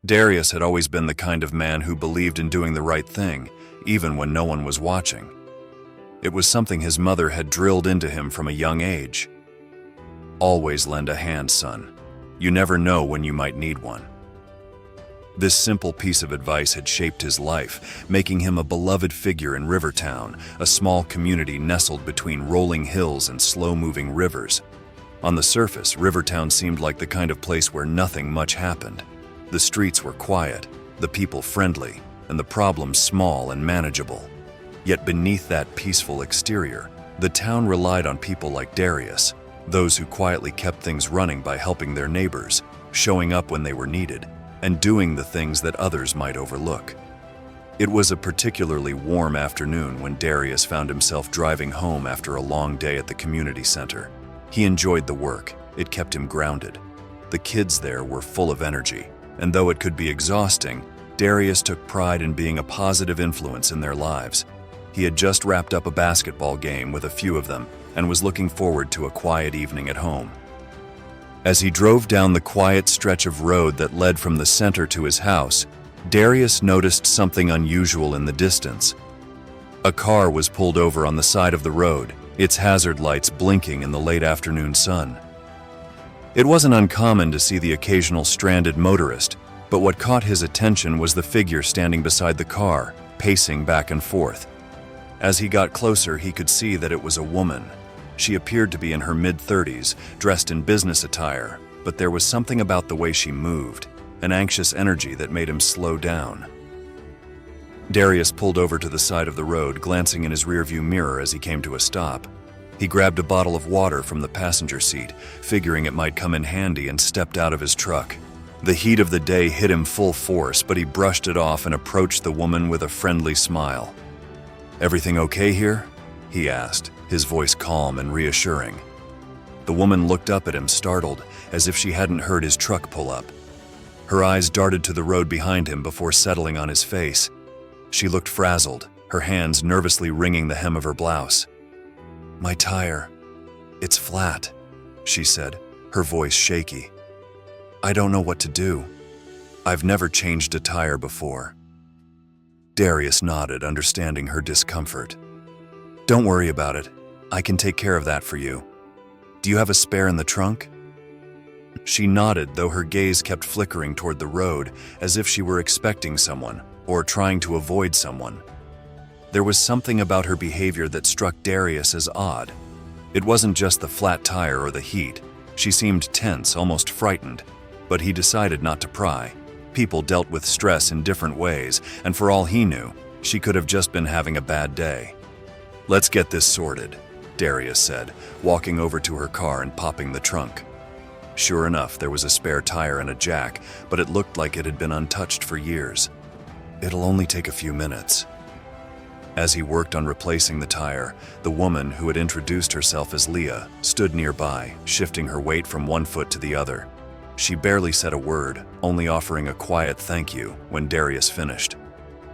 Darius had always been the kind of man who believed in doing the right thing, even when no one was watching. It was something his mother had drilled into him from a young age. Always lend a hand, son. You never know when you might need one. This simple piece of advice had shaped his life, making him a beloved figure in Rivertown, a small community nestled between rolling hills and slow-moving rivers. On the surface, Rivertown seemed like the kind of place where nothing much happened. The streets were quiet, the people friendly, and the problems small and manageable. Yet beneath that peaceful exterior, the town relied on people like Darius, those who quietly kept things running by helping their neighbors, showing up when they were needed, and doing the things that others might overlook. It was a particularly warm afternoon when Darius found himself driving home after a long day at the community center. He enjoyed the work. It kept him grounded. The kids there were full of energy, and though it could be exhausting, Darius took pride in being a positive influence in their lives. He had just wrapped up a basketball game with a few of them and was looking forward to a quiet evening at home. As he drove down the quiet stretch of road that led from the center to his house, Darius noticed something unusual in the distance. A car was pulled over on the side of the road, its hazard lights blinking in the late afternoon sun. It wasn't uncommon to see the occasional stranded motorist, but what caught his attention was the figure standing beside the car, pacing back and forth. As he got closer, he could see that it was a woman. She appeared to be in her mid-30s, dressed in business attire, but there was something about the way she moved, an anxious energy that made him slow down. Darius pulled over to the side of the road, glancing in his rearview mirror as he came to a stop. He grabbed a bottle of water from the passenger seat, figuring it might come in handy, and stepped out of his truck. The heat of the day hit him full force, but he brushed it off and approached the woman with a friendly smile. "Everything okay here?" he asked, his voice calm and reassuring. The woman looked up at him, startled, as if she hadn't heard his truck pull up. Her eyes darted to the road behind him before settling on his face. She looked frazzled, her hands nervously wringing the hem of her blouse. "My tire. It's flat," she said, her voice shaky. "I don't know what to do. I've never changed a tire before." Darius nodded, understanding her discomfort. "Don't worry about it. I can take care of that for you. Do you have a spare in the trunk?" She nodded, though her gaze kept flickering toward the road, as if she were expecting someone, or trying to avoid someone. There was something about her behavior that struck Darius as odd. It wasn't just the flat tire or the heat. She seemed tense, almost frightened, but he decided not to pry. People dealt with stress in different ways, and for all he knew, she could have just been having a bad day. "Let's get this sorted," Darius said, walking over to her car and popping the trunk. Sure enough, there was a spare tire and a jack, but it looked like it had been untouched for years. "It'll only take a few minutes." As he worked on replacing the tire, the woman, who had introduced herself as Leah, stood nearby, shifting her weight from one foot to the other. She barely said a word, only offering a quiet thank you when Darius finished.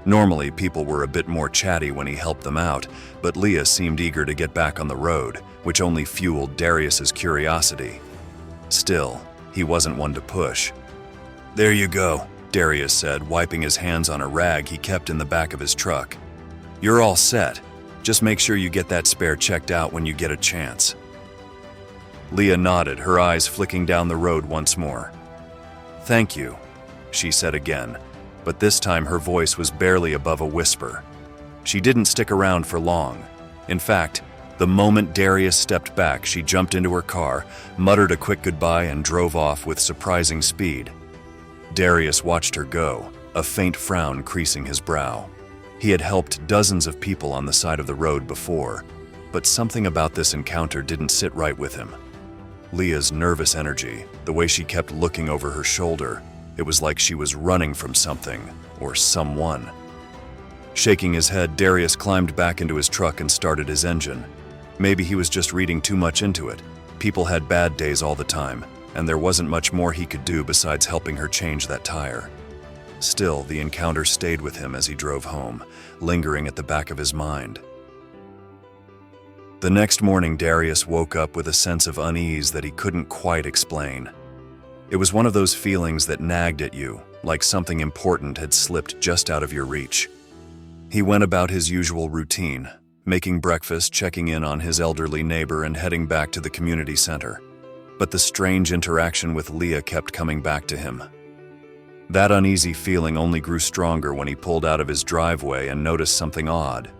Normally, people were a bit more chatty when he helped them out, but Leah seemed eager to get back on the road, which only fueled Darius's curiosity. Still, he wasn't one to push. "There you go," Darius said, wiping his hands on a rag he kept in the back of his truck. "You're all set. Just make sure you get that spare checked out when you get a chance." Leah nodded, her eyes flicking down the road once more. "Thank you," she said again, but this time her voice was barely above a whisper. She didn't stick around for long. In fact, the moment Darius stepped back, she jumped into her car, muttered a quick goodbye, and drove off with surprising speed. Darius watched her go, a faint frown creasing his brow. He had helped dozens of people on the side of the road before, but something about this encounter didn't sit right with him. Leah's nervous energy, the way she kept looking over her shoulder, it was like she was running from something or someone. Shaking his head, Darius climbed back into his truck and started his engine. Maybe he was just reading too much into it. People had bad days all the time, and there wasn't much more he could do besides helping her change that tire. Still, the encounter stayed with him as he drove home, lingering at the back of his mind. The next morning, Darius woke up with a sense of unease that he couldn't quite explain. It was one of those feelings that nagged at you, like something important had slipped just out of your reach. He went about his usual routine, making breakfast, checking in on his elderly neighbor, and heading back to the community center. But the strange interaction with Leah kept coming back to him. That uneasy feeling only grew stronger when he pulled out of his driveway and noticed something odd.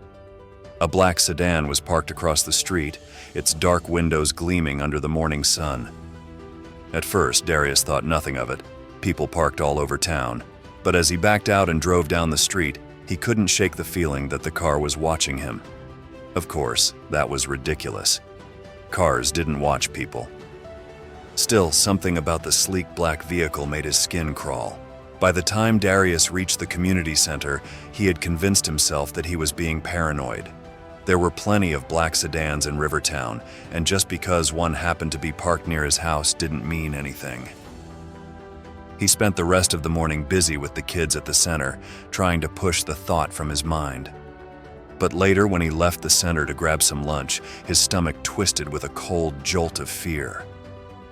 A black sedan was parked across the street, its dark windows gleaming under the morning sun. At first, Darius thought nothing of it. People parked all over town. But as he backed out and drove down the street, he couldn't shake the feeling that the car was watching him. Of course, that was ridiculous. Cars didn't watch people. Still, something about the sleek black vehicle made his skin crawl. By the time Darius reached the community center, he had convinced himself that he was being paranoid. There were plenty of black sedans in Rivertown, and just because one happened to be parked near his house didn't mean anything. He spent the rest of the morning busy with the kids at the center, trying to push the thought from his mind. But later, when he left the center to grab some lunch, his stomach twisted with a cold jolt of fear.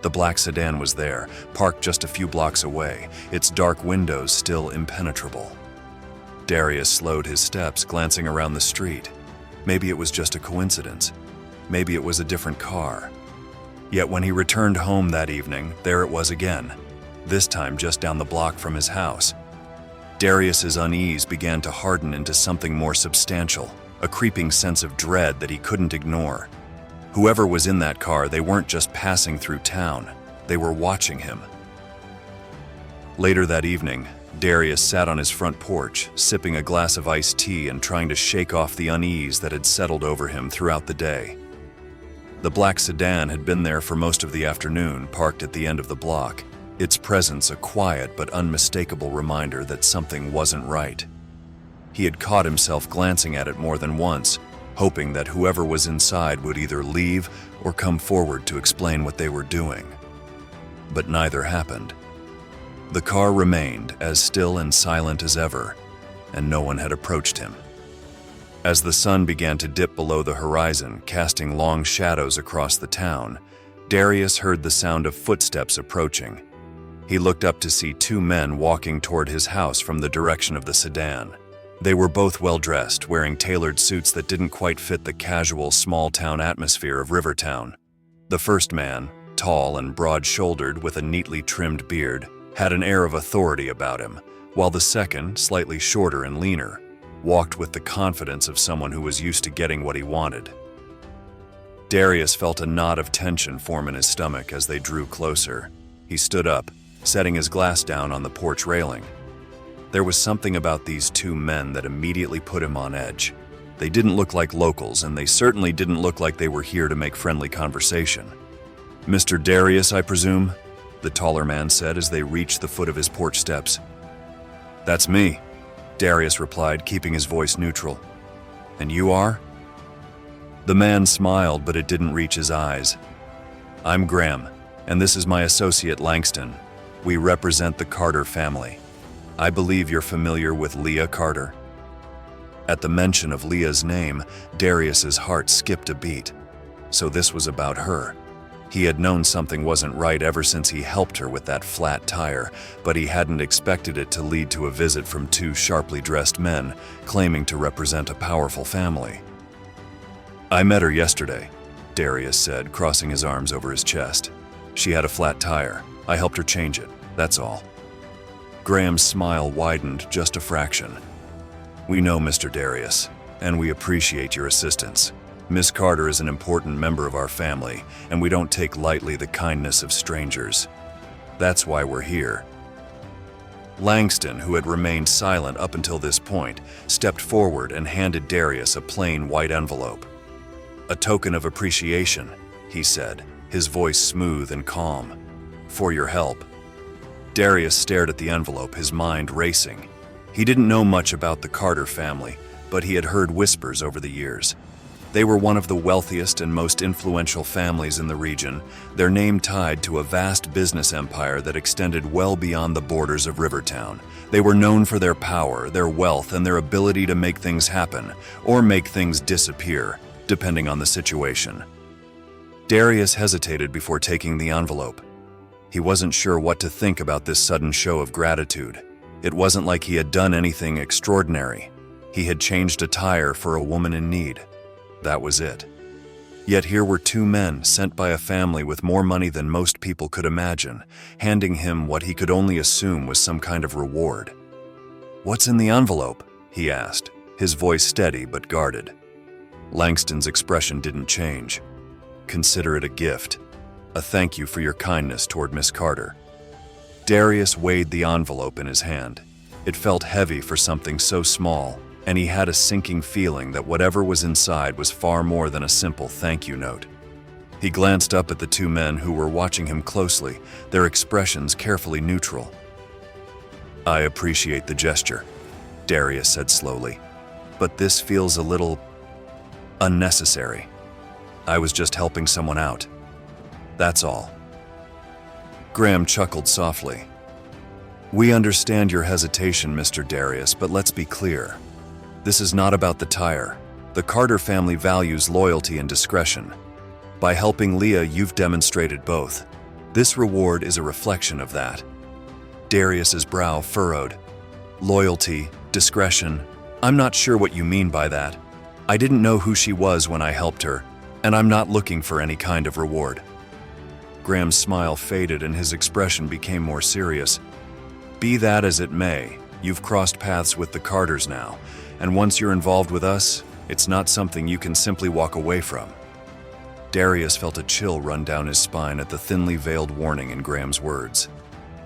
The black sedan was there, parked just a few blocks away, its dark windows still impenetrable. Darius slowed his steps, glancing around the street. Maybe it was just a coincidence. Maybe it was a different car. Yet when he returned home that evening, there it was again, this time just down the block from his house. Darius's unease began to harden into something more substantial, a creeping sense of dread that he couldn't ignore. Whoever was in that car, they weren't just passing through town, they were watching him. Later that evening, Darius sat on his front porch, sipping a glass of iced tea and trying to shake off the unease that had settled over him throughout the day. The black sedan had been there for most of the afternoon, parked at the end of the block, its presence a quiet but unmistakable reminder that something wasn't right. He had caught himself glancing at it more than once, hoping that whoever was inside would either leave or come forward to explain what they were doing. But neither happened. The car remained as still and silent as ever, and no one had approached him. As the sun began to dip below the horizon, casting long shadows across the town, Darius heard the sound of footsteps approaching. He looked up to see two men walking toward his house from the direction of the sedan. They were both well-dressed, wearing tailored suits that didn't quite fit the casual, small-town atmosphere of Rivertown. The first man, tall and broad-shouldered with a neatly trimmed beard, had an air of authority about him, while the second, slightly shorter and leaner, walked with the confidence of someone who was used to getting what he wanted. Darius felt a knot of tension form in his stomach as they drew closer. He stood up, setting his glass down on the porch railing. There was something about these two men that immediately put him on edge. They didn't look like locals, and they certainly didn't look like they were here to make friendly conversation. "Mr. Darius, I presume?" the taller man said as they reached the foot of his porch steps. "That's me," Darius replied, keeping his voice neutral. "And you are?" The man smiled, but it didn't reach his eyes. "I'm Graham, and this is my associate Langston. We represent the Carter family. I believe you're familiar with Leah Carter." At the mention of Leah's name, Darius's heart skipped a beat. So this was about her. He had known something wasn't right ever since he helped her with that flat tire, but he hadn't expected it to lead to a visit from two sharply dressed men claiming to represent a powerful family. "I met her yesterday," Darius said, crossing his arms over his chest. "She had a flat tire. I helped her change it, that's all." Graham's smile widened just a fraction. "We know Mr. Darius, and we appreciate your assistance. Miss Carter is an important member of our family, and we don't take lightly the kindness of strangers. That's why we're here." Langston, who had remained silent up until this point, stepped forward and handed Darius a plain white envelope. "A token of appreciation," he said, his voice smooth and calm. "For your help." Darius stared at the envelope, his mind racing. He didn't know much about the Carter family, but he had heard whispers over the years. They were one of the wealthiest and most influential families in the region, their name tied to a vast business empire that extended well beyond the borders of Rivertown. They were known for their power, their wealth, and their ability to make things happen, or make things disappear, depending on the situation. Darius hesitated before taking the envelope. He wasn't sure what to think about this sudden show of gratitude. It wasn't like he had done anything extraordinary. He had changed a tire for a woman in need. That was it. Yet here were two men sent by a family with more money than most people could imagine, handing him what he could only assume was some kind of reward. "What's in the envelope?" he asked, his voice steady but guarded. Langston's expression didn't change. "Consider it a gift. A thank you for your kindness toward Miss Carter." Darius weighed the envelope in his hand. It felt heavy for something so small, and he had a sinking feeling that whatever was inside was far more than a simple thank you note. He glanced up at the two men who were watching him closely, their expressions carefully neutral. "I appreciate the gesture," Darius said slowly, "but this feels a little unnecessary. I was just helping someone out. That's all." Graham chuckled softly. "We understand your hesitation, Mr. Darius, but let's be clear. This is not about the tire. The Carter family values loyalty and discretion. By helping Leah, you've demonstrated both. This reward is a reflection of that." Darius's brow furrowed. "Loyalty, discretion. I'm not sure what you mean by that. I didn't know who she was when I helped her, and I'm not looking for any kind of reward." Graham's smile faded and his expression became more serious. "Be that as it may, you've crossed paths with the Carters now, and once you're involved with us, it's not something you can simply walk away from." Darius felt a chill run down his spine at the thinly veiled warning in Graham's words.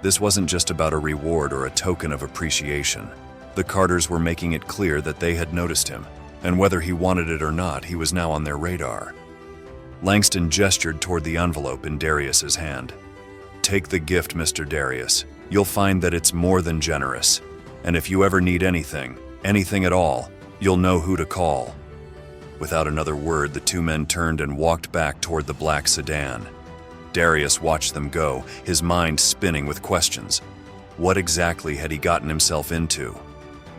This wasn't just about a reward or a token of appreciation. The Carters were making it clear that they had noticed him, and whether he wanted it or not, he was now on their radar. Langston gestured toward the envelope in Darius's hand. "Take the gift, Mr. Darius. You'll find that it's more than generous. And if you ever need anything at all, you'll know who to call." Without another word, the two men turned and walked back toward the black sedan. Darius watched them go, his mind spinning with questions. What exactly had he gotten himself into?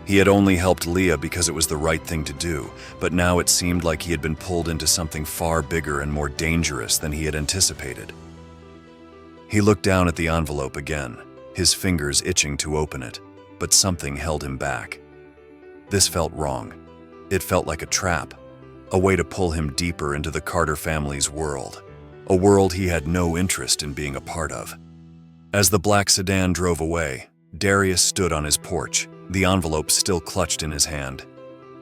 He had only helped Leah because it was the right thing to do, but now it seemed like he had been pulled into something far bigger and more dangerous than he had anticipated. He looked down at the envelope again, his fingers itching to open it, but something held him back. This felt wrong. It felt like a trap, a way to pull him deeper into the Carter family's world, a world he had no interest in being a part of. As the black sedan drove away, Darius stood on his porch, the envelope still clutched in his hand.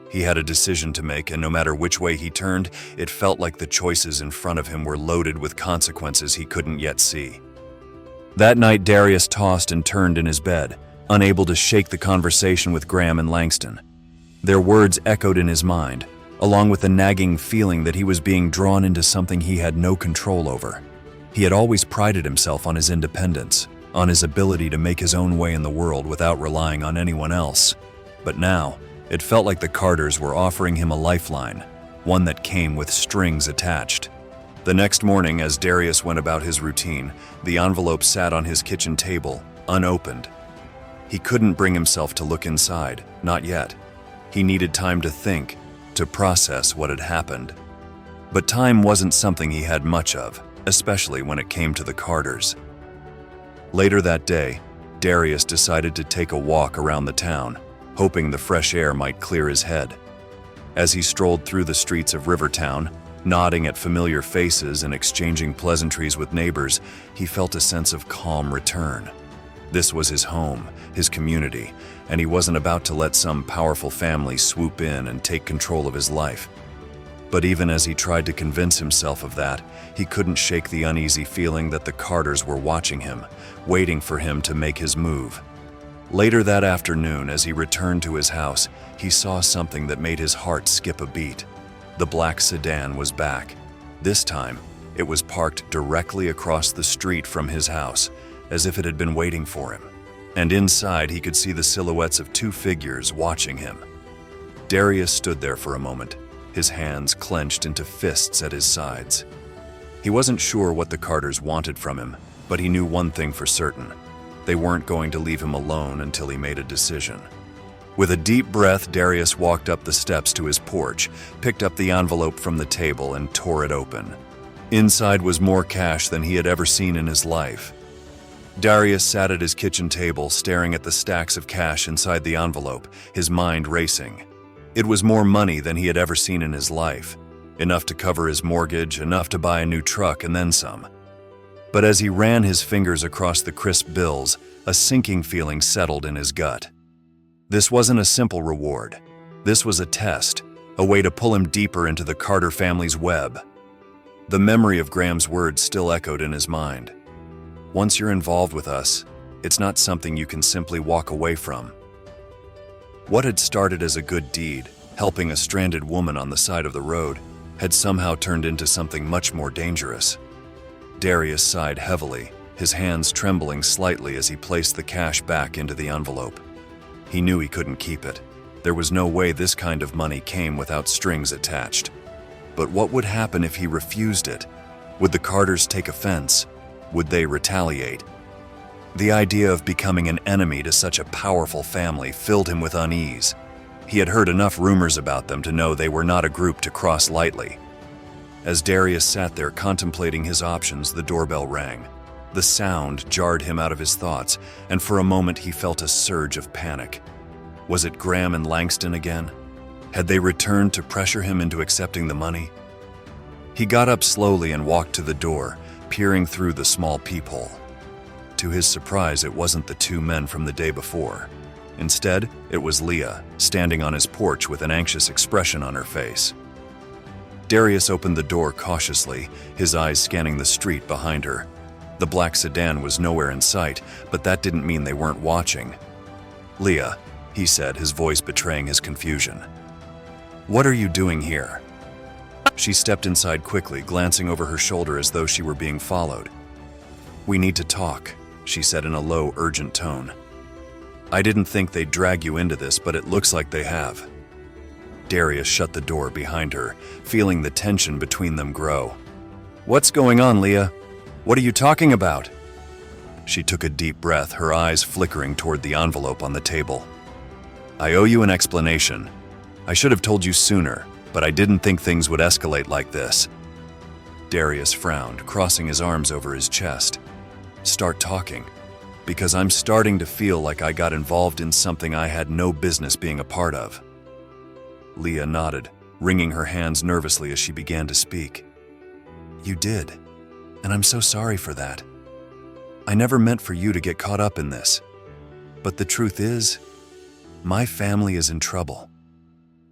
He had a decision to make, and no matter which way he turned, it felt like the choices in front of him were loaded with consequences he couldn't yet see. That night, Darius tossed and turned in his bed, unable to shake the conversation with Graham and Langston. Their words echoed in his mind, along with the nagging feeling that he was being drawn into something he had no control over. He had always prided himself on his independence, on his ability to make his own way in the world without relying on anyone else. But now, it felt like the Carters were offering him a lifeline, one that came with strings attached. The next morning, as Darius went about his routine, the envelope sat on his kitchen table, unopened. He couldn't bring himself to look inside, not yet. He needed time to think, to process what had happened. But time wasn't something he had much of, especially when it came to the Carters. Later that day, Darius decided to take a walk around the town, hoping the fresh air might clear his head. As he strolled through the streets of Rivertown, nodding at familiar faces and exchanging pleasantries with neighbors, he felt a sense of calm return. This was his home, his community, and he wasn't about to let some powerful family swoop in and take control of his life. But even as he tried to convince himself of that, he couldn't shake the uneasy feeling that the Carters were watching him, waiting for him to make his move. Later that afternoon, as he returned to his house, he saw something that made his heart skip a beat. The black sedan was back. This time, it was parked directly across the street from his house, as if it had been waiting for him. And inside, he could see the silhouettes of two figures watching him. Darius stood there for a moment, his hands clenched into fists at his sides. He wasn't sure what the Carters wanted from him, but he knew one thing for certain. They weren't going to leave him alone until he made a decision. With a deep breath, Darius walked up the steps to his porch, picked up the envelope from the table, and tore it open. Inside was more cash than he had ever seen in his life. Darius sat at his kitchen table, staring at the stacks of cash inside the envelope, his mind racing. It was more money than he had ever seen in his life. Enough to cover his mortgage, enough to buy a new truck, and then some. But as he ran his fingers across the crisp bills, a sinking feeling settled in his gut. This wasn't a simple reward. This was a test, a way to pull him deeper into the Carter family's web. The memory of Graham's words still echoed in his mind. Once you're involved with us, it's not something you can simply walk away from. What had started as a good deed, helping a stranded woman on the side of the road, had somehow turned into something much more dangerous. Darius sighed heavily, his hands trembling slightly as he placed the cash back into the envelope. He knew he couldn't keep it. There was no way this kind of money came without strings attached. But what would happen if he refused it? Would the Carters take offense? Would they retaliate? The idea of becoming an enemy to such a powerful family filled him with unease. He had heard enough rumors about them to know they were not a group to cross lightly. As Darius sat there contemplating his options, the doorbell rang. The sound jarred him out of his thoughts, and for a moment he felt a surge of panic. Was it Graham and Langston again? Had they returned to pressure him into accepting the money? He got up slowly and walked to the door, peering through the small peephole. To his surprise, it wasn't the two men from the day before. Instead, it was Leah, standing on his porch with an anxious expression on her face. Darius opened the door cautiously, his eyes scanning the street behind her. The black sedan was nowhere in sight, but that didn't mean they weren't watching. "Leah," he said, his voice betraying his confusion. "What are you doing here?" She stepped inside quickly, glancing over her shoulder as though she were being followed. "We need to talk," she said in a low, urgent tone. "I didn't think they'd drag you into this, but it looks like they have." Darius shut the door behind her, feeling the tension between them grow. "What's going on, Leah? What are you talking about?" She took a deep breath, her eyes flickering toward the envelope on the table. "I owe you an explanation. I should have told you sooner, but I didn't think things would escalate like this." Darius frowned, crossing his arms over his chest. "Start talking, because I'm starting to feel like I got involved in something I had no business being a part of." Leah nodded, wringing her hands nervously as she began to speak. "You did, and I'm so sorry for that. I never meant for you to get caught up in this. But the truth is, my family is in trouble.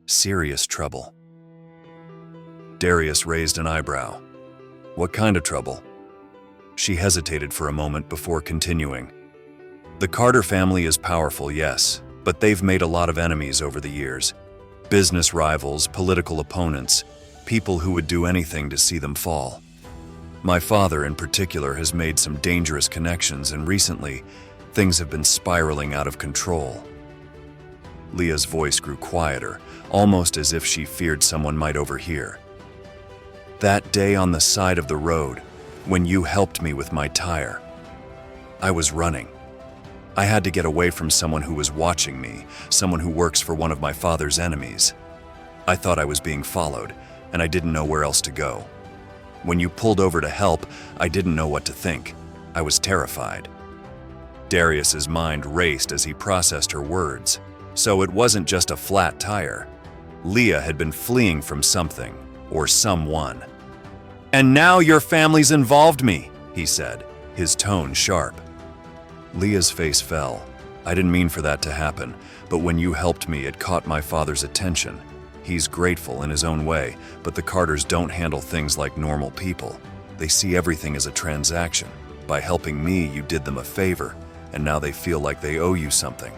Serious trouble." Darius raised an eyebrow. "What kind of trouble?" She hesitated for a moment before continuing. "The Carter family is powerful, yes, but they've made a lot of enemies over the years. Business rivals, political opponents, people who would do anything to see them fall. My father, in particular, has made some dangerous connections, and recently, things have been spiraling out of control." Leah's voice grew quieter, almost as if she feared someone might overhear. "That day on the side of the road, when you helped me with my tire, I was running. I had to get away from someone who was watching me, someone who works for one of my father's enemies. I thought I was being followed, and I didn't know where else to go. When you pulled over to help, I didn't know what to think. I was terrified." Darius's mind raced as he processed her words. So it wasn't just a flat tire. Leah had been fleeing from something, or someone. "And now your family's involved me," he said, his tone sharp. Leah's face fell. "I didn't mean for that to happen, but when you helped me, it caught my father's attention. He's grateful in his own way, but the Carters don't handle things like normal people. They see everything as a transaction. By helping me, you did them a favor, and now they feel like they owe you something."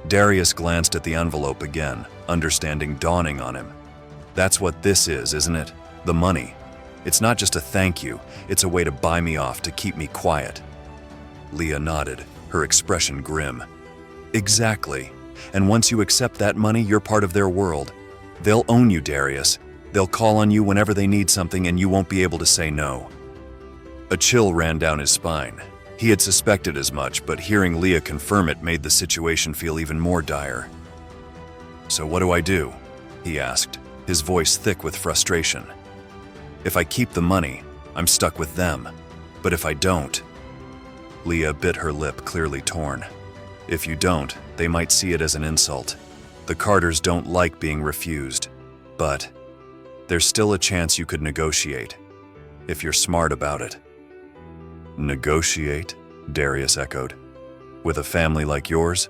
Darius glanced at the envelope again, understanding dawning on him. "That's what this is, isn't it? The money. It's not just a thank you, it's a way to buy me off, to keep me quiet." Leah nodded, her expression grim. "Exactly. And once you accept that money, you're part of their world. They'll own you, Darius. They'll call on you whenever they need something, and you won't be able to say no." A chill ran down his spine. He had suspected as much, but hearing Leah confirm it made the situation feel even more dire. "So what do I do?" he asked, his voice thick with frustration. "If I keep the money, I'm stuck with them. But if I don't..." Leah bit her lip, clearly torn. If you don't, they might see it as an insult. The Carters don't like being refused, but there's still a chance you could negotiate, if you're smart about it. Negotiate? Darius echoed. With a family like yours?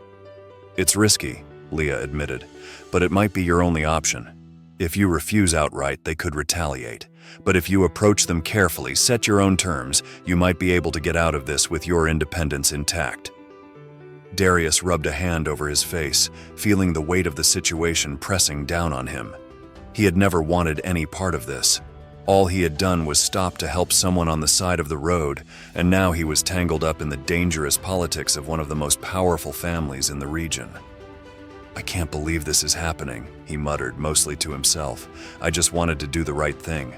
It's risky, Leah admitted, but it might be your only option. If you refuse outright, they could retaliate. But if you approach them carefully, set your own terms, you might be able to get out of this with your independence intact. Darius rubbed a hand over his face, feeling the weight of the situation pressing down on him. He had never wanted any part of this. All he had done was stop to help someone on the side of the road, and now he was tangled up in the dangerous politics of one of the most powerful families in the region. I can't believe this is happening, he muttered, mostly to himself. I just wanted to do the right thing.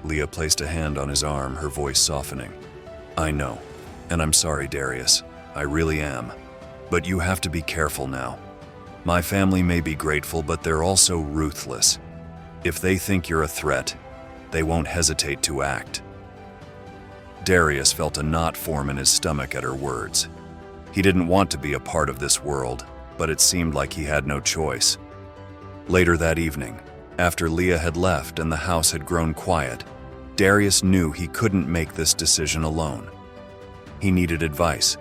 Leah placed a hand on his arm, her voice softening. I know, and I'm sorry, Darius. I really am. But you have to be careful now. My family may be grateful, but they're also ruthless. If they think you're a threat, they won't hesitate to act. Darius felt a knot form in his stomach at her words. He didn't want to be a part of this world, but it seemed like he had no choice. Later that evening, after Leah had left and the house had grown quiet, Darius knew he couldn't make this decision alone. He needed advice,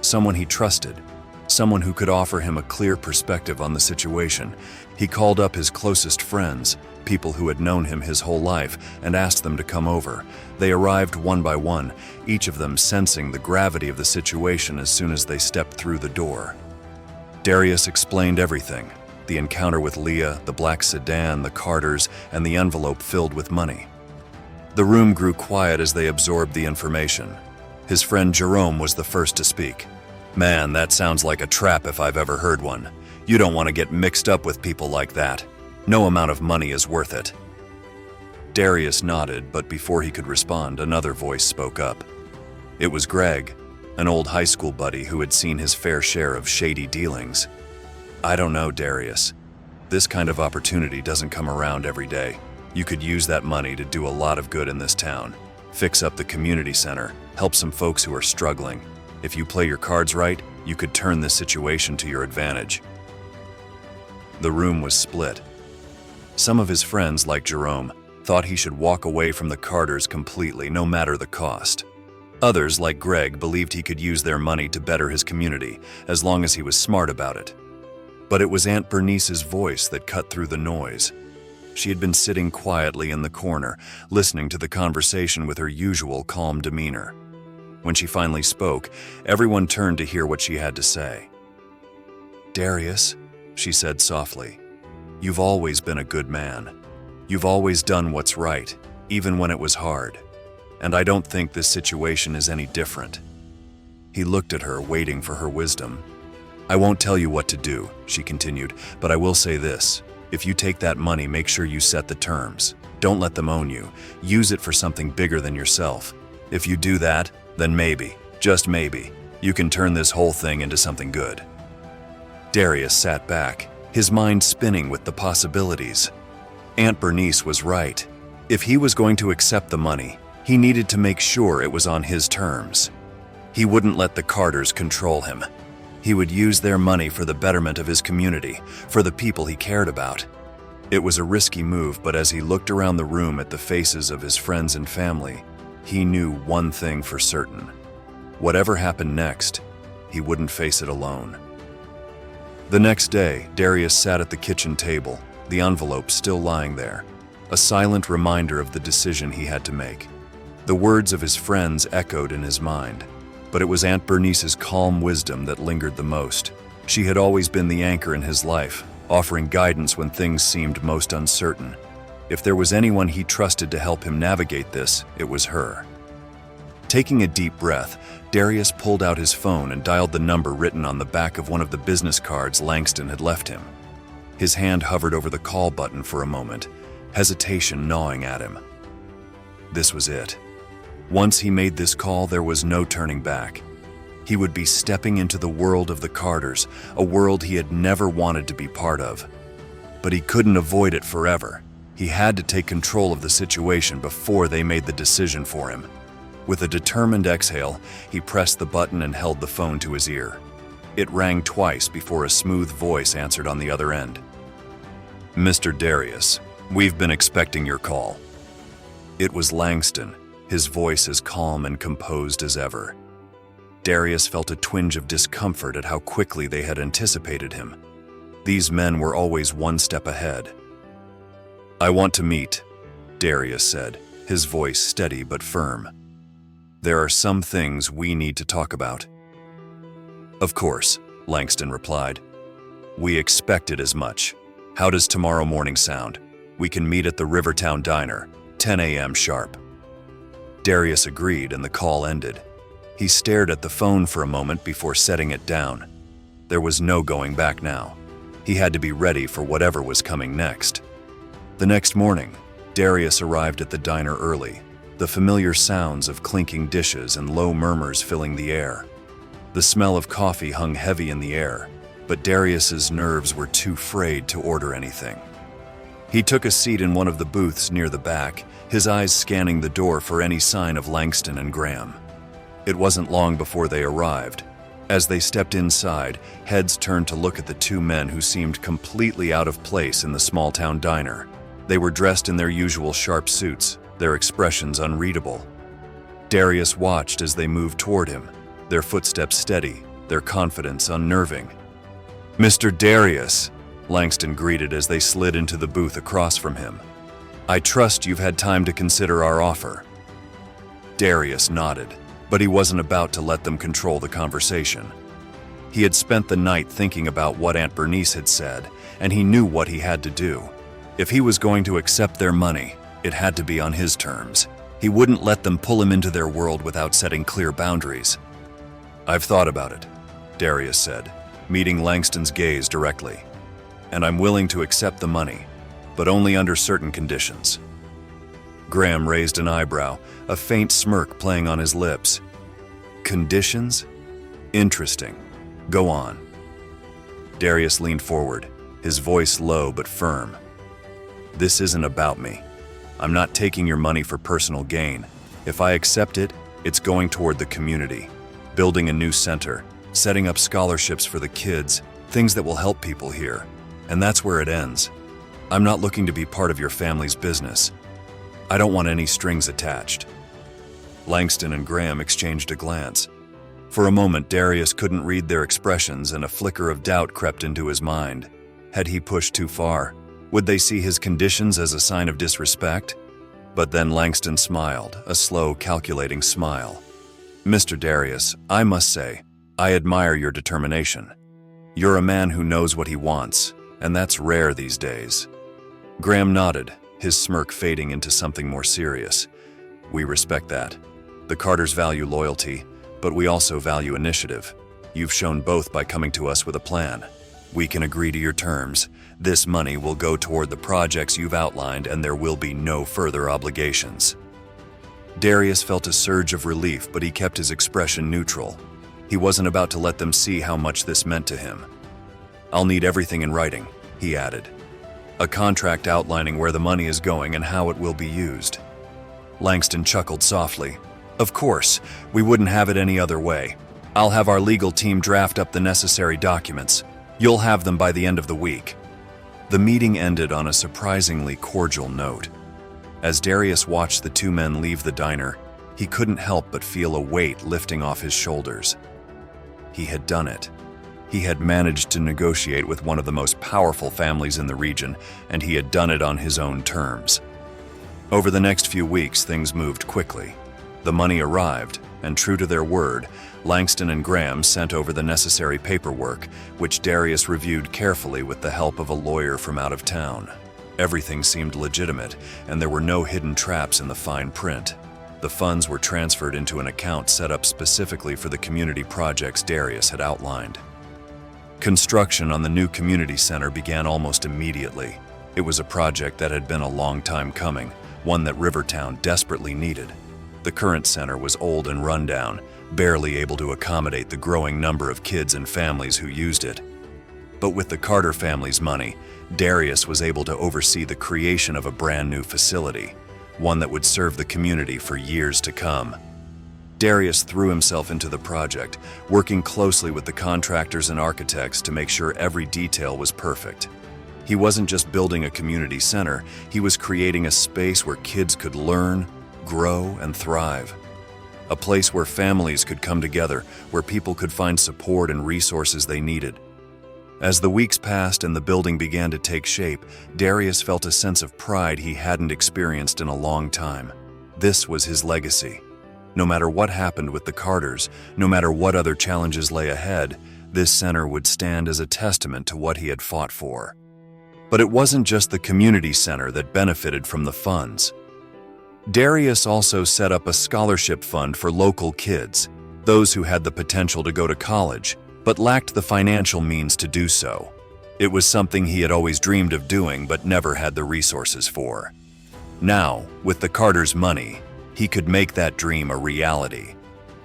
someone he trusted, someone who could offer him a clear perspective on the situation. He called up his closest friends, people who had known him his whole life, and asked them to come over. They arrived one by one, each of them sensing the gravity of the situation as soon as they stepped through the door. Darius explained everything: the encounter with Leah, the black sedan, the Carters, and the envelope filled with money. The room grew quiet as they absorbed the information. His friend Jerome was the first to speak. Man, that sounds like a trap if I've ever heard one. You don't want to get mixed up with people like that. No amount of money is worth it. Darius nodded, but before he could respond, another voice spoke up. It was Greg, an old high school buddy who had seen his fair share of shady dealings. I don't know, Darius. This kind of opportunity doesn't come around every day. You could use that money to do a lot of good in this town. Fix up the community center, help some folks who are struggling. If you play your cards right, you could turn this situation to your advantage. The room was split. Some of his friends, like Jerome, thought he should walk away from the Carters completely, no matter the cost. Others, like Greg, believed he could use their money to better his community, as long as he was smart about it. But it was Aunt Bernice's voice that cut through the noise. She had been sitting quietly in the corner, listening to the conversation with her usual calm demeanor. When she finally spoke, everyone turned to hear what she had to say. Darius, she said softly, you've always been a good man. You've always done what's right, even when it was hard. And I don't think this situation is any different. He looked at her, waiting for her wisdom. I won't tell you what to do, she continued, but I will say this. If you take that money, make sure you set the terms. Don't let them own you. Use it for something bigger than yourself. If you do that, then maybe, just maybe, you can turn this whole thing into something good. Darius sat back, his mind spinning with the possibilities. Aunt Bernice was right. If he was going to accept the money, he needed to make sure it was on his terms. He wouldn't let the Carters control him. He would use their money for the betterment of his community, for the people he cared about. It was a risky move, but as he looked around the room at the faces of his friends and family, he knew one thing for certain. Whatever happened next, he wouldn't face it alone. The next day, Darius sat at the kitchen table, the envelope still lying there, a silent reminder of the decision he had to make. The words of his friends echoed in his mind, but it was Aunt Bernice's calm wisdom that lingered the most. She had always been the anchor in his life, offering guidance when things seemed most uncertain. If there was anyone he trusted to help him navigate this, it was her. Taking a deep breath, Darius pulled out his phone and dialed the number written on the back of one of the business cards Langston had left him. His hand hovered over the call button for a moment, hesitation gnawing at him. This was it. Once he made this call, there was no turning back. He would be stepping into the world of the Carters, a world he had never wanted to be part of. But he couldn't avoid it forever. He had to take control of the situation before they made the decision for him. With a determined exhale, he pressed the button and held the phone to his ear. It rang twice before a smooth voice answered on the other end. "Mr. Darius, we've been expecting your call." It was Langston, his voice as calm and composed as ever. Darius felt a twinge of discomfort at how quickly they had anticipated him. These men were always one step ahead. "I want to meet," Darius said, his voice steady but firm. "There are some things we need to talk about." "Of course," Langston replied. "We expected as much. How does tomorrow morning sound? We can meet at the Rivertown Diner, 10 a.m. sharp." Darius agreed and the call ended. He stared at the phone for a moment before setting it down. There was no going back now. He had to be ready for whatever was coming next. The next morning, Darius arrived at the diner early, the familiar sounds of clinking dishes and low murmurs filling the air. The smell of coffee hung heavy in the air, but Darius's nerves were too frayed to order anything. He took a seat in one of the booths near the back, his eyes scanning the door for any sign of Langston and Graham. It wasn't long before they arrived. As they stepped inside, heads turned to look at the two men who seemed completely out of place in the small-town diner. They were dressed in their usual sharp suits, their expressions unreadable. Darius watched as they moved toward him, their footsteps steady, their confidence unnerving. "Mr. Darius," Langston greeted as they slid into the booth across from him. "I trust you've had time to consider our offer." Darius nodded, but he wasn't about to let them control the conversation. He had spent the night thinking about what Aunt Bernice had said, and he knew what he had to do. If he was going to accept their money, it had to be on his terms. He wouldn't let them pull him into their world without setting clear boundaries. "I've thought about it," Darius said, meeting Langston's gaze directly. "And I'm willing to accept the money, but only under certain conditions." Graham raised an eyebrow, a faint smirk playing on his lips. "Conditions? Interesting. Go on." Darius leaned forward, his voice low but firm. "This isn't about me. I'm not taking your money for personal gain. If I accept it, it's going toward the community, building a new center, setting up scholarships for the kids, things that will help people here. And that's where it ends. I'm not looking to be part of your family's business. I don't want any strings attached." Langston and Graham exchanged a glance. For a moment, Darius couldn't read their expressions and a flicker of doubt crept into his mind. Had he pushed too far? Would they see his conditions as a sign of disrespect? But then Langston smiled, a slow, calculating smile. "Mr. Darius, I must say, I admire your determination. You're a man who knows what he wants, and that's rare these days." Graham nodded, his smirk fading into something more serious. "We respect that. The Carters value loyalty, but we also value initiative. You've shown both by coming to us with a plan. We can agree to your terms. This money will go toward the projects you've outlined, and there will be no further obligations." Darius felt a surge of relief, but he kept his expression neutral. He wasn't about to let them see how much this meant to him. "I'll need everything in writing," he added. "A contract outlining where the money is going and how it will be used." Langston chuckled softly. "Of course, we wouldn't have it any other way. I'll have our legal team draft up the necessary documents. You'll have them by the end of the week." The meeting ended on a surprisingly cordial note. As Darius watched the two men leave the diner, he couldn't help but feel a weight lifting off his shoulders. He had done it. He had managed to negotiate with one of the most powerful families in the region, and he had done it on his own terms. Over the next few weeks, things moved quickly. The money arrived, and true to their word, Langston and Graham sent over the necessary paperwork, which Darius reviewed carefully with the help of a lawyer from out of town. Everything seemed legitimate, and there were no hidden traps in the fine print. The funds were transferred into an account set up specifically for the community projects Darius had outlined. Construction on the new community center began almost immediately. It was a project that had been a long time coming, one that Rivertown desperately needed. The current center was old and rundown, barely able to accommodate the growing number of kids and families who used it. But with the Carter family's money, Darius was able to oversee the creation of a brand new facility, one that would serve the community for years to come. Darius threw himself into the project, working closely with the contractors and architects to make sure every detail was perfect. He wasn't just building a community center, he was creating a space where kids could learn, grow, and thrive. A place where families could come together, where people could find support and resources they needed. As the weeks passed and the building began to take shape, Darius felt a sense of pride he hadn't experienced in a long time. This was his legacy. No matter what happened with the Carters, no matter what other challenges lay ahead, this center would stand as a testament to what he had fought for. But it wasn't just the community center that benefited from the funds. Darius also set up a scholarship fund for local kids, those who had the potential to go to college, but lacked the financial means to do so. It was something he had always dreamed of doing but never had the resources for. Now, with the Carters' money, he could make that dream a reality.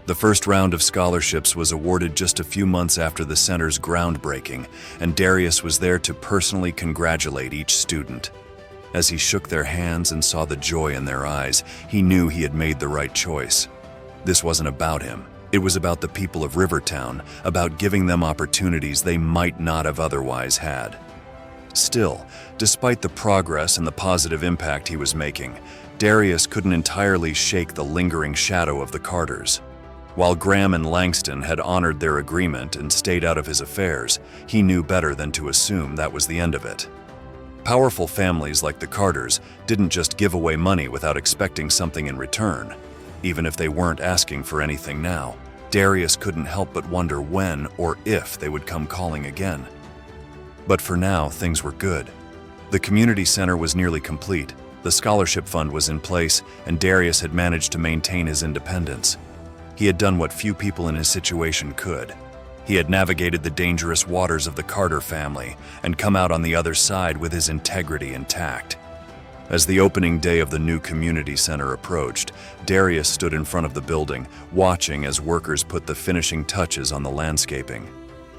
The first round of scholarships was awarded just a few months after the center's groundbreaking, and Darius was there to personally congratulate each student. As he shook their hands and saw the joy in their eyes, he knew he had made the right choice. This wasn't about him. It was about the people of Rivertown, about giving them opportunities they might not have otherwise had. Still, despite the progress and the positive impact he was making, Darius couldn't entirely shake the lingering shadow of the Carters. While Graham and Langston had honored their agreement and stayed out of his affairs, he knew better than to assume that was the end of it. Powerful families like the Carters didn't just give away money without expecting something in return. Even if they weren't asking for anything now, Darius couldn't help but wonder when or if they would come calling again. But for now, things were good. The community center was nearly complete, the scholarship fund was in place, and Darius had managed to maintain his independence. He had done what few people in his situation could. He had navigated the dangerous waters of the Carter family and come out on the other side with his integrity intact. As the opening day of the new community center approached, Darius stood in front of the building, watching as workers put the finishing touches on the landscaping.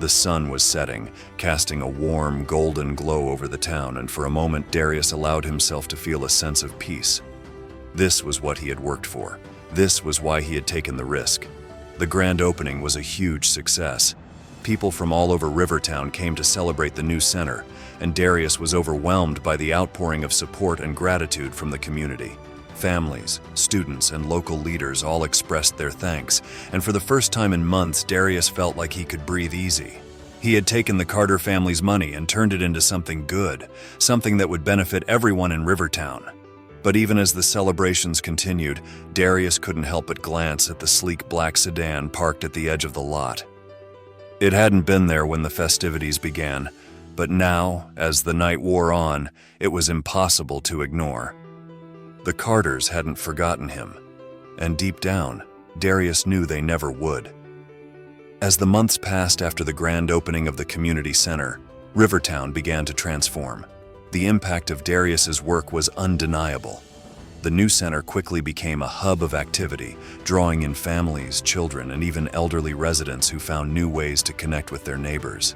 The sun was setting, casting a warm, golden glow over the town, and for a moment Darius allowed himself to feel a sense of peace. This was what he had worked for. This was why he had taken the risk. The grand opening was a huge success. People from all over Rivertown came to celebrate the new center, and Darius was overwhelmed by the outpouring of support and gratitude from the community. Families, students, and local leaders all expressed their thanks, and for the first time in months, Darius felt like he could breathe easy. He had taken the Carter family's money and turned it into something good, something that would benefit everyone in Rivertown. But even as the celebrations continued, Darius couldn't help but glance at the sleek black sedan parked at the edge of the lot. It hadn't been there when the festivities began, but now, as the night wore on, it was impossible to ignore. The Carters hadn't forgotten him, and deep down, Darius knew they never would. As the months passed after the grand opening of the community center, Rivertown began to transform. The impact of Darius's work was undeniable. The new center quickly became a hub of activity, drawing in families, children, and even elderly residents who found new ways to connect with their neighbors.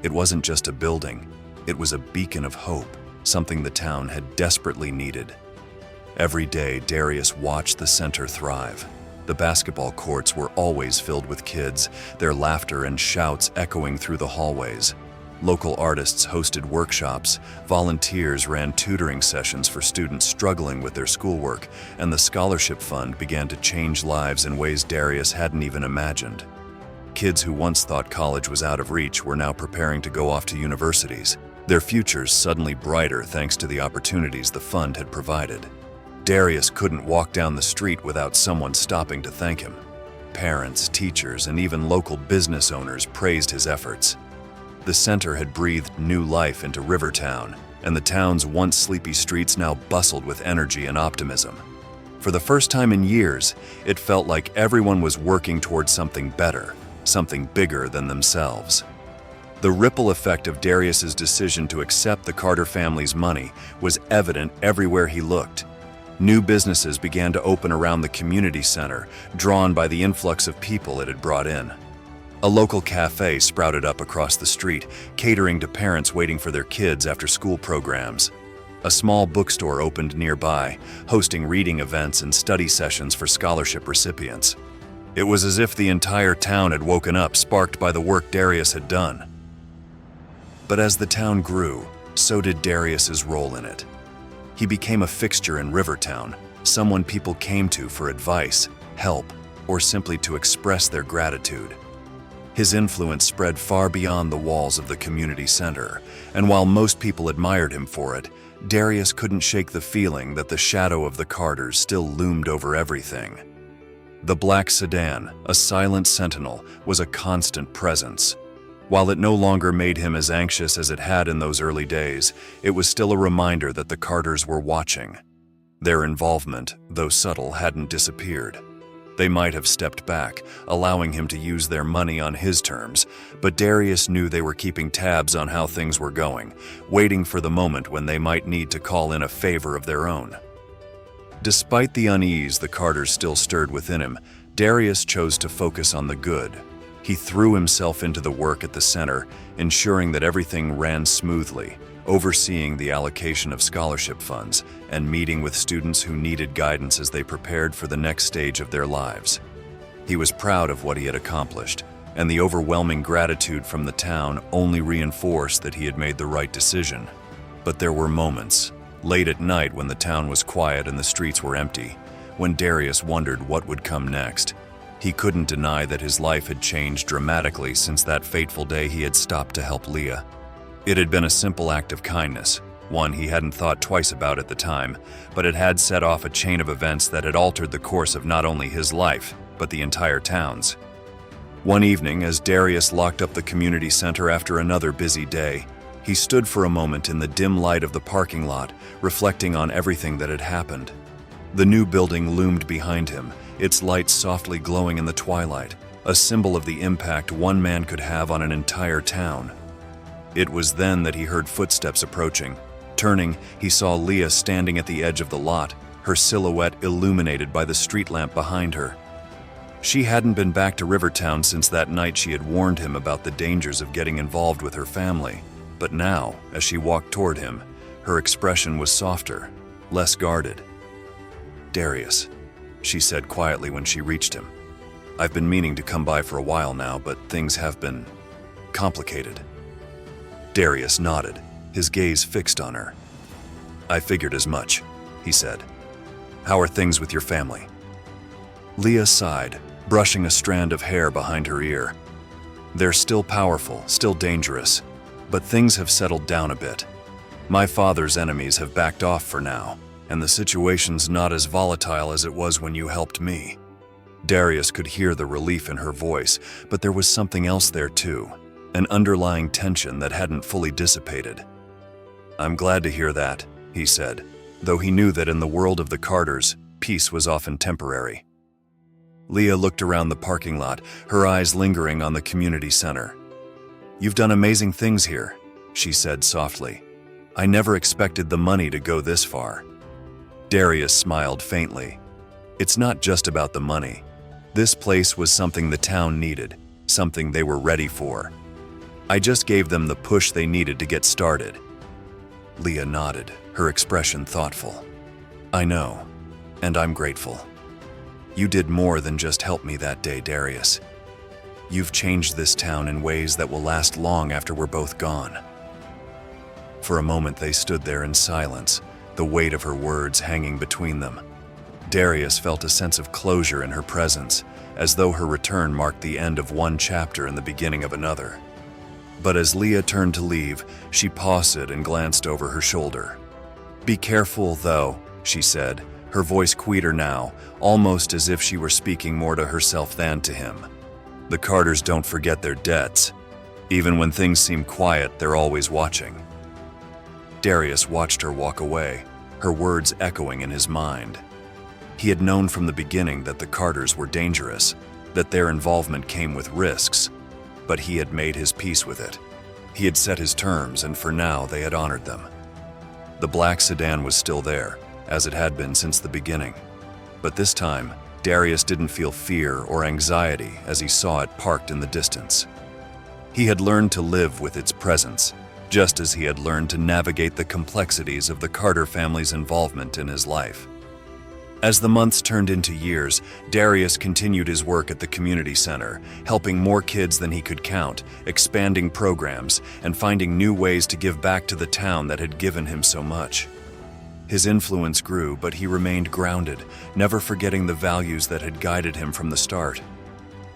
It wasn't just a building, it was a beacon of hope, something the town had desperately needed. Every day, Darius watched the center thrive. The basketball courts were always filled with kids, their laughter and shouts echoing through the hallways. Local artists hosted workshops, volunteers ran tutoring sessions for students struggling with their schoolwork, and the scholarship fund began to change lives in ways Darius hadn't even imagined. Kids who once thought college was out of reach were now preparing to go off to universities, their futures suddenly brighter thanks to the opportunities the fund had provided. Darius couldn't walk down the street without someone stopping to thank him. Parents, teachers, and even local business owners praised his efforts. The center had breathed new life into Rivertown, and the town's once sleepy streets now bustled with energy and optimism. For the first time in years, it felt like everyone was working towards something better, something bigger than themselves. The ripple effect of Darius's decision to accept the Carter family's money was evident everywhere he looked. New businesses began to open around the community center, drawn by the influx of people it had brought in. A local cafe sprouted up across the street, catering to parents waiting for their kids after school programs. A small bookstore opened nearby, hosting reading events and study sessions for scholarship recipients. It was as if the entire town had woken up, sparked by the work Darius had done. But as the town grew, so did Darius's role in it. He became a fixture in Rivertown, someone people came to for advice, help, or simply to express their gratitude. His influence spread far beyond the walls of the community center, and while most people admired him for it, Darius couldn't shake the feeling that the shadow of the Carters still loomed over everything. The black sedan, a silent sentinel, was a constant presence. While it no longer made him as anxious as it had in those early days, it was still a reminder that the Carters were watching. Their involvement, though subtle, hadn't disappeared. They might have stepped back, allowing him to use their money on his terms, but Darius knew they were keeping tabs on how things were going, waiting for the moment when they might need to call in a favor of their own. Despite the unease the Carters still stirred within him, Darius chose to focus on the good. He threw himself into the work at the center, ensuring that everything ran smoothly, overseeing the allocation of scholarship funds and meeting with students who needed guidance as they prepared for the next stage of their lives. He was proud of what he had accomplished, and the overwhelming gratitude from the town only reinforced that he had made the right decision. But there were moments, late at night when the town was quiet and the streets were empty, when Darius wondered what would come next. He couldn't deny that his life had changed dramatically since that fateful day he had stopped to help Leah. It had been a simple act of kindness, one he hadn't thought twice about at the time, but it had set off a chain of events that had altered the course of not only his life, but the entire town's. One evening, as Darius locked up the community center after another busy day, he stood for a moment in the dim light of the parking lot, reflecting on everything that had happened. The new building loomed behind him, its lights softly glowing in the twilight, a symbol of the impact one man could have on an entire town. It was then that he heard footsteps approaching. Turning, he saw Leah standing at the edge of the lot, her silhouette illuminated by the street lamp behind her. She hadn't been back to Rivertown since that night she had warned him about the dangers of getting involved with her family. But now, as she walked toward him, her expression was softer, less guarded. "Darius," she said quietly when she reached him. "I've been meaning to come by for a while now, but things have been complicated." Darius nodded, his gaze fixed on her. "I figured as much," he said. "How are things with your family?" Leah sighed, brushing a strand of hair behind her ear. "They're still powerful, still dangerous, but things have settled down a bit. My father's enemies have backed off for now, and the situation's not as volatile as it was when you helped me." Darius could hear the relief in her voice, but there was something else there too. An underlying tension that hadn't fully dissipated. "I'm glad to hear that," he said, though he knew that in the world of the Carters, peace was often temporary. Leah looked around the parking lot, her eyes lingering on the community center. "You've done amazing things here," she said softly. "I never expected the money to go this far." Darius smiled faintly. "It's not just about the money. This place was something the town needed, something they were ready for. I just gave them the push they needed to get started." Leah nodded, her expression thoughtful. "I know, and I'm grateful. You did more than just help me that day, Darius. You've changed this town in ways that will last long after we're both gone." For a moment they stood there in silence, the weight of her words hanging between them. Darius felt a sense of closure in her presence, as though her return marked the end of one chapter and the beginning of another. But as Leah turned to leave, she paused and glanced over her shoulder. "Be careful, though," she said, her voice quieter now, almost as if she were speaking more to herself than to him. "The Carters don't forget their debts. Even when things seem quiet, they're always watching." Darius watched her walk away, her words echoing in his mind. He had known from the beginning that the Carters were dangerous, that their involvement came with risks, but he had made his peace with it. He had set his terms, and for now they had honored them. The black sedan was still there, as it had been since the beginning. But this time, Darius didn't feel fear or anxiety as he saw it parked in the distance. He had learned to live with its presence, just as he had learned to navigate the complexities of the Carter family's involvement in his life. As the months turned into years, Darius continued his work at the community center, helping more kids than he could count, expanding programs, and finding new ways to give back to the town that had given him so much. His influence grew, but he remained grounded, never forgetting the values that had guided him from the start.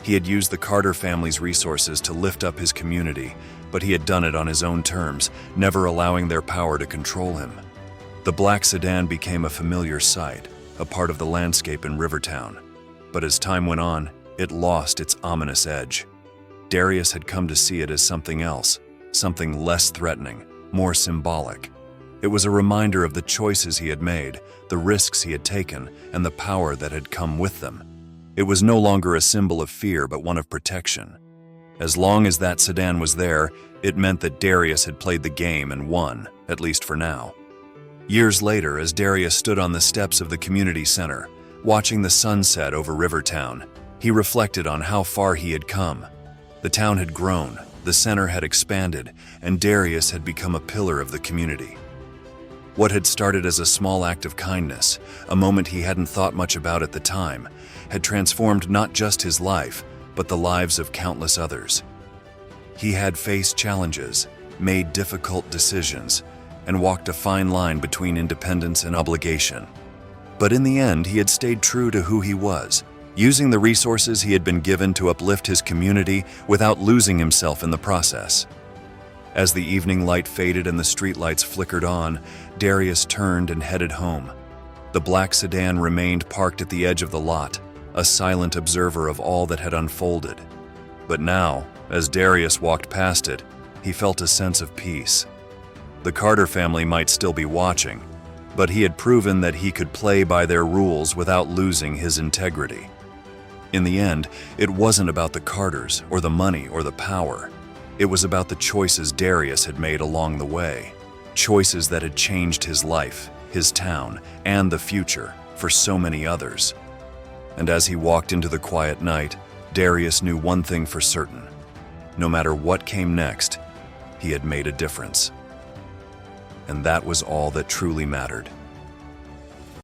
He had used the Carter family's resources to lift up his community, but he had done it on his own terms, never allowing their power to control him. The black sedan became a familiar sight, a part of the landscape in Rivertown. But as time went on, it lost its ominous edge. Darius had come to see it as something else, something less threatening, more symbolic. It was a reminder of the choices he had made, the risks he had taken, and the power that had come with them. It was no longer a symbol of fear, but one of protection. As long as that sedan was there, it meant that Darius had played the game and won, at least for now. Years later, as Darius stood on the steps of the community center, watching the sunset over Rivertown, he reflected on how far he had come. The town had grown, the center had expanded, and Darius had become a pillar of the community. What had started as a small act of kindness, a moment he hadn't thought much about at the time, had transformed not just his life, but the lives of countless others. He had faced challenges, made difficult decisions, and walked a fine line between independence and obligation. But in the end, he had stayed true to who he was, using the resources he had been given to uplift his community without losing himself in the process. As the evening light faded and the streetlights flickered on, Darius turned and headed home. The black sedan remained parked at the edge of the lot, a silent observer of all that had unfolded. But now, as Darius walked past it, he felt a sense of peace. The Carter family might still be watching, but he had proven that he could play by their rules without losing his integrity. In the end, it wasn't about the Carters or the money or the power. It was about the choices Darius had made along the way, choices that had changed his life, his town, and the future for so many others. And as he walked into the quiet night, Darius knew one thing for certain. No matter what came next, he had made a difference. And that was all that truly mattered.